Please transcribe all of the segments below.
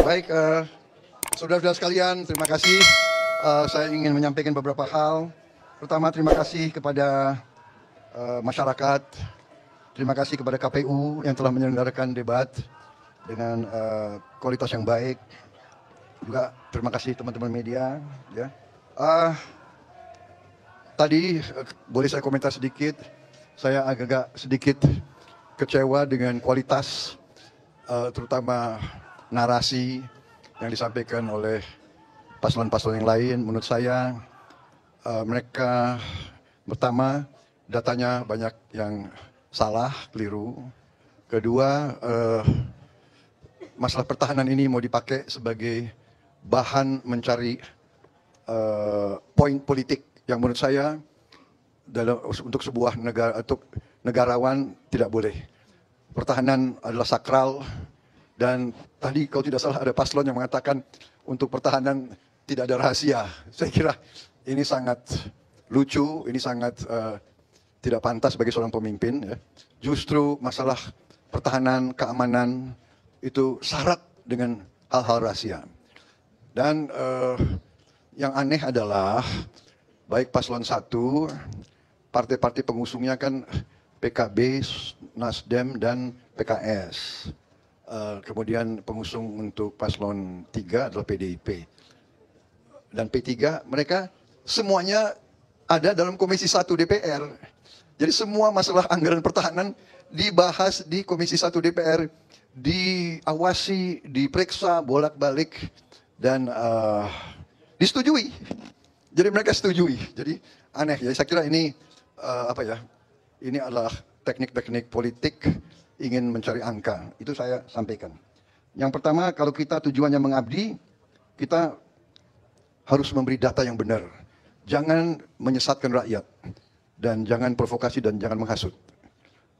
Baik, saudara-saudara sekalian, terima kasih. Saya ingin menyampaikan beberapa hal. Pertama, terima kasih kepada masyarakat. Terima kasih kepada KPU yang telah menyelenggarakan debat dengan kualitas yang baik. Juga terima kasih teman-teman media. Ya. Tadi boleh saya komentar sedikit. Saya agak sedikit kecewa dengan kualitas, terutama narasi yang disampaikan oleh paslon-paslon yang lain. Menurut saya mereka pertama datanya banyak yang salah, keliru. Kedua, masalah pertahanan ini mau dipakai sebagai bahan mencari poin politik yang menurut saya untuk sebuah negara, untuk negarawan tidak boleh. Pertahanan adalah sakral, dan tadi kalau tidak salah ada paslon yang mengatakan untuk pertahanan tidak ada rahasia. Saya kira ini sangat lucu, ini sangat tidak pantas bagi seorang pemimpin. Ya. Justru masalah pertahanan, keamanan itu syarat dengan hal-hal rahasia. Dan yang aneh adalah baik paslon 1, partai-partai pengusungnya kan PKB, Nasdem, dan PKS. Kemudian pengusung untuk paslon 3 adalah PDIP. Dan P3, mereka semuanya ada dalam Komisi 1 DPR. Jadi semua masalah anggaran pertahanan dibahas di Komisi 1 DPR, diawasi, diperiksa bolak-balik, dan disetujui. Jadi mereka setujui. Jadi aneh. Jadi saya kira ini ini adalah teknik-teknik politik ingin mencari angka. Itu saya sampaikan. Yang pertama, kalau kita tujuannya mengabdi, kita harus memberi data yang benar. Jangan menyesatkan rakyat. Dan jangan provokasi dan jangan menghasut.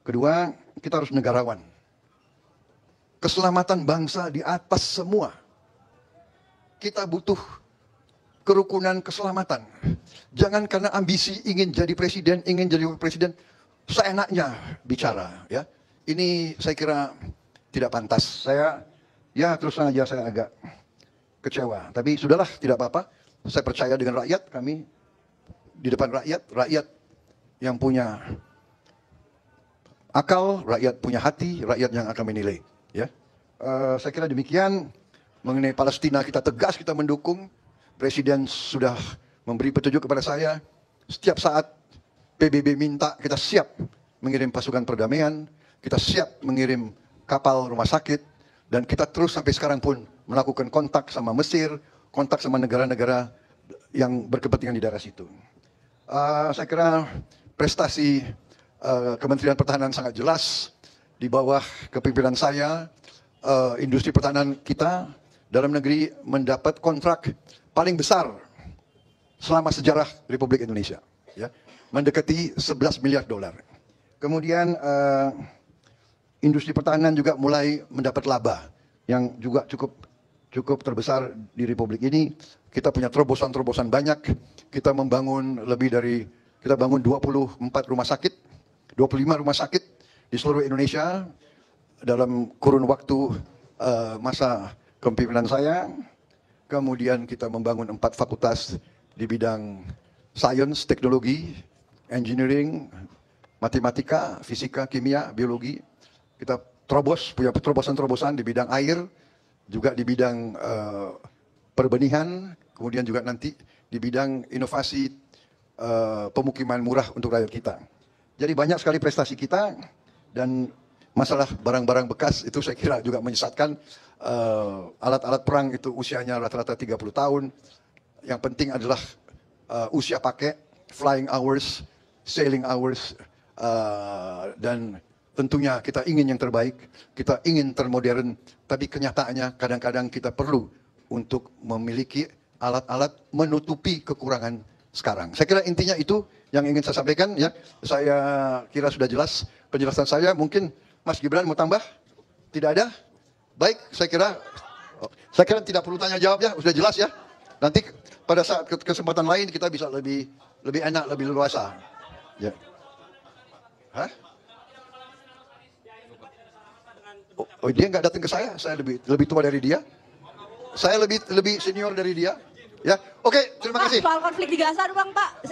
Kedua, kita harus negarawan. Keselamatan bangsa di atas semua. Kita butuh kerukunan keselamatan. Jangan karena ambisi ingin jadi presiden, ingin jadi wakil presiden, seenaknya bicara. Ya, ini saya kira tidak pantas. Saya, ya terus saja saya agak kecewa. Tapi sudahlah, tidak apa-apa. Saya percaya dengan rakyat, kami di depan rakyat, rakyat yang punya akal, rakyat punya hati, rakyat yang akan menilai. Ya, saya kira demikian. Mengenai Palestina kita tegas, kita mendukung. Presiden sudah memberi petunjuk kepada saya, setiap saat PBB minta, kita siap mengirim pasukan perdamaian, kita siap mengirim kapal rumah sakit, dan kita terus sampai sekarang pun melakukan kontak sama Mesir, kontak sama negara-negara yang berkepentingan di daerah situ. Saya kira prestasi Kementerian Pertahanan sangat jelas. Di bawah kepemimpinan saya, industri pertahanan kita dalam negeri mendapat kontrak paling besar selama sejarah Republik Indonesia, ya, mendekati 11 miliar dolar. Kemudian industri pertahanan juga mulai mendapat laba yang juga cukup terbesar di Republik ini. Kita punya terobosan-terobosan banyak. Kita membangun kita bangun 24 rumah sakit, 25 rumah sakit di seluruh Indonesia dalam kurun waktu masa kepemimpinan saya. Kemudian kita membangun 4 fakultas di bidang sains, teknologi, engineering, matematika, fisika, kimia, biologi. Kita punya terobosan-terobosan di bidang air, juga di bidang perbenihan, kemudian juga nanti di bidang inovasi pemukiman murah untuk rakyat kita. Jadi banyak sekali prestasi kita, dan masalah barang-barang bekas itu saya kira juga menyesatkan. Alat-alat perang itu usianya rata-rata 30 tahun. Yang penting adalah usia pakai, flying hours, sailing hours, dan tentunya kita ingin yang terbaik, kita ingin termodern, tapi kenyataannya kadang-kadang kita perlu untuk memiliki alat-alat menutupi kekurangan sekarang. Saya kira intinya itu yang ingin saya sampaikan. Ya, saya kira sudah jelas penjelasan saya. Mungkin Mas Gibran mau tambah? Tidak ada? Baik, saya kira tidak perlu tanya jawab ya, sudah jelas ya. Nanti pada saat kesempatan lain kita bisa lebih enak, lebih leluasa. Ya. Hah? Oh, dia nggak datang ke saya lebih tua dari dia. Saya lebih senior dari dia. Ya, oke, terima kasih. Pak, soal konflik di Gaza doang Pak.